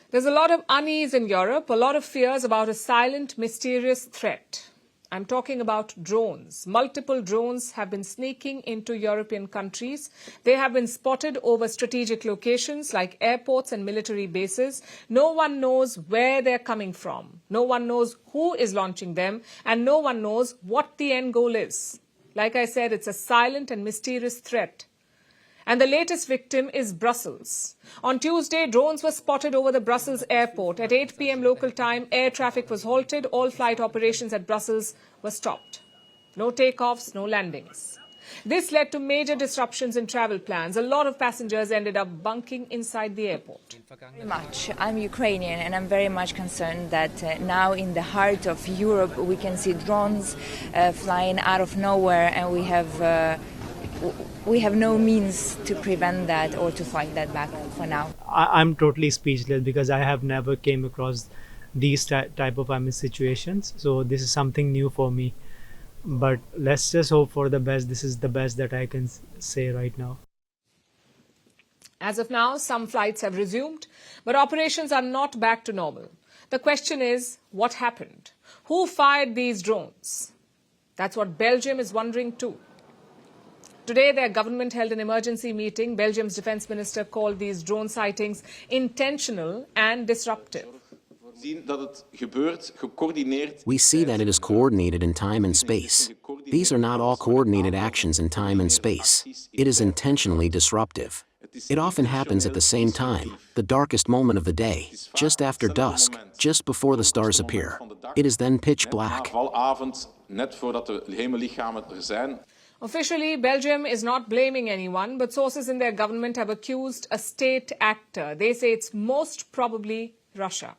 There's a lot of unease in Europe, a lot of fears about a silent, mysterious threat. I'm talking about drones. Multiple drones have been sneaking into European countries. They have been spotted over strategic locations like airports and military bases. No one knows where they're coming from. No one knows who is launching them, and no one knows what the end goal is. Like I said, it's a silent and mysterious threat. And the latest victim is Brussels. On Tuesday, drones were spotted over the Brussels airport. At 8 p.m. local time, air traffic was halted. All flight operations at Brussels were stopped. No takeoffs, no landings. This led to major disruptions in travel plans. A lot of passengers ended up bunking inside the airport. Very much. I'm Ukrainian and I'm very much concerned that now in the heart of Europe we can see drones flying out of nowhere, and we have no means to prevent that or to fight that back for now. I'm totally speechless because I have never came across these type of situations. So this is something new for me. But let's just hope for the best. This is the best that I can say right now. As of now, some flights have resumed, but operations are not back to normal. The question is, what happened? Who fired these drones? That's what Belgium is wondering too. Today, their government held an emergency meeting. Belgium's defense minister called these drone sightings intentional and disruptive. We see that it is coordinated in time and space. These are not all coordinated actions in time and space. It is intentionally disruptive. It often happens at the same time, the darkest moment of the day, just after dusk, just before the stars appear. It is then pitch black. Officially, Belgium is not blaming anyone, but sources in their government have accused a state actor. They say it's most probably Russia.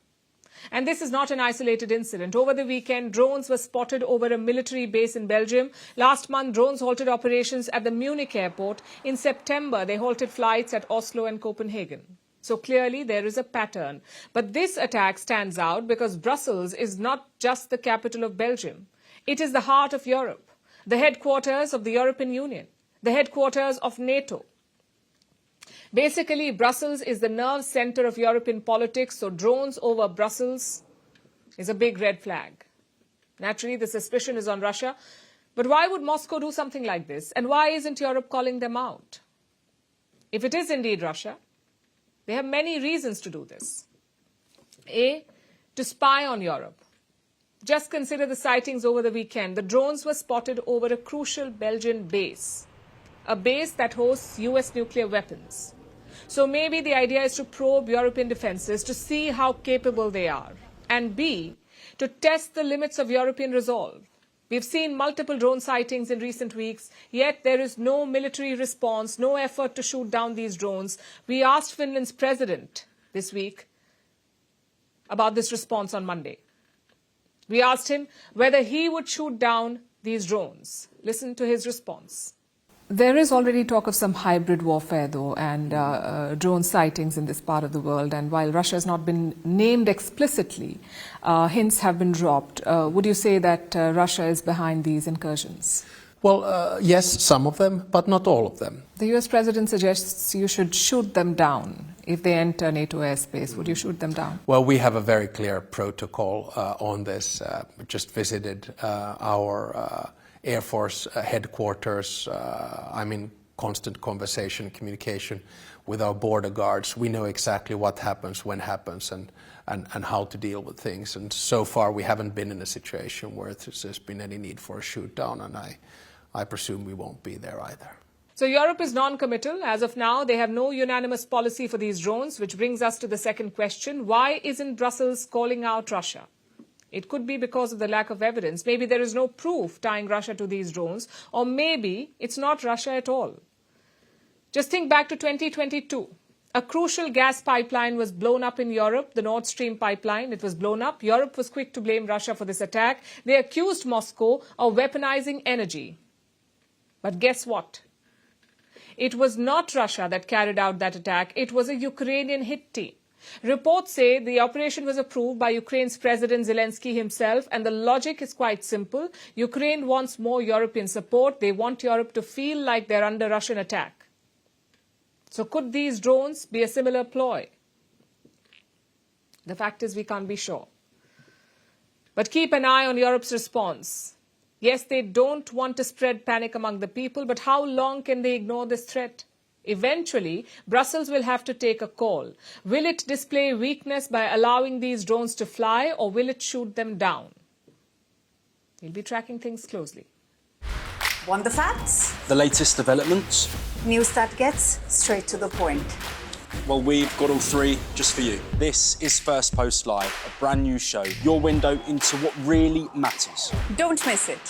And this is not an isolated incident. Over the weekend, drones were spotted over a military base in Belgium. Last month, drones halted operations at the Munich airport. In September, they halted flights at Oslo and Copenhagen. So clearly, there is a pattern. But this attack stands out because Brussels is not just the capital of Belgium. It is the heart of Europe, the headquarters of the European Union, the headquarters of NATO. Basically, Brussels is the nerve center of European politics, so drones over Brussels is a big red flag. Naturally, the suspicion is on Russia. But why would Moscow do something like this? And why isn't Europe calling them out? If it is indeed Russia, they have many reasons to do this. A, to spy on Europe. Just consider the sightings over the weekend. The drones were spotted over a crucial Belgian base, a base that hosts US nuclear weapons. So maybe the idea is to probe European defenses to see how capable they are. And B, to test the limits of European resolve. We've seen multiple drone sightings in recent weeks, yet there is no military response, no effort to shoot down these drones. We asked Finland's president this week about this response on Monday. We asked him whether he would shoot down these drones. Listen to his response. There is already talk of some hybrid warfare, though, and drone sightings in this part of the world. And while Russia has not been named explicitly, hints have been dropped. Would you say that Russia is behind these incursions? Well, yes, some of them, but not all of them. The US president suggests you should shoot them down if they enter NATO airspace. Would you shoot them down? Well, we have a very clear protocol on this. We just visited our Air Force headquarters. I'm in constant conversation and communication with our border guards. We know exactly what happens, when happens, and how to deal with things. And so far, we haven't been in a situation where there's been any need for a shoot down, and I presume we won't be there either. So Europe is non-committal. As of now, they have no unanimous policy for these drones, which brings us to the second question. Why isn't Brussels calling out Russia? It could be because of the lack of evidence. Maybe there is no proof tying Russia to these drones, or maybe it's not Russia at all. Just think back to 2022. A crucial gas pipeline was blown up in Europe, the Nord Stream pipeline. It was blown up. Europe was quick to blame Russia for this attack. They accused Moscow of weaponizing energy. But guess what? It was not Russia that carried out that attack. It was a Ukrainian hit team. Reports say the operation was approved by Ukraine's President Zelensky himself, and the logic is quite simple. Ukraine wants more European support. They want Europe to feel like they're under Russian attack. So could these drones be a similar ploy? The fact is we can't be sure. But keep an eye on Europe's response. Yes, they don't want to spread panic among the people, but how long can they ignore this threat? Eventually, Brussels will have to take a call. Will it display weakness by allowing these drones to fly, or will it shoot them down? We'll be tracking things closely. Want the facts? The latest developments? News that gets straight to the point. Well, we've got all three just for you. This is Firstpost Live, a brand new show, your window into what really matters. Don't miss it.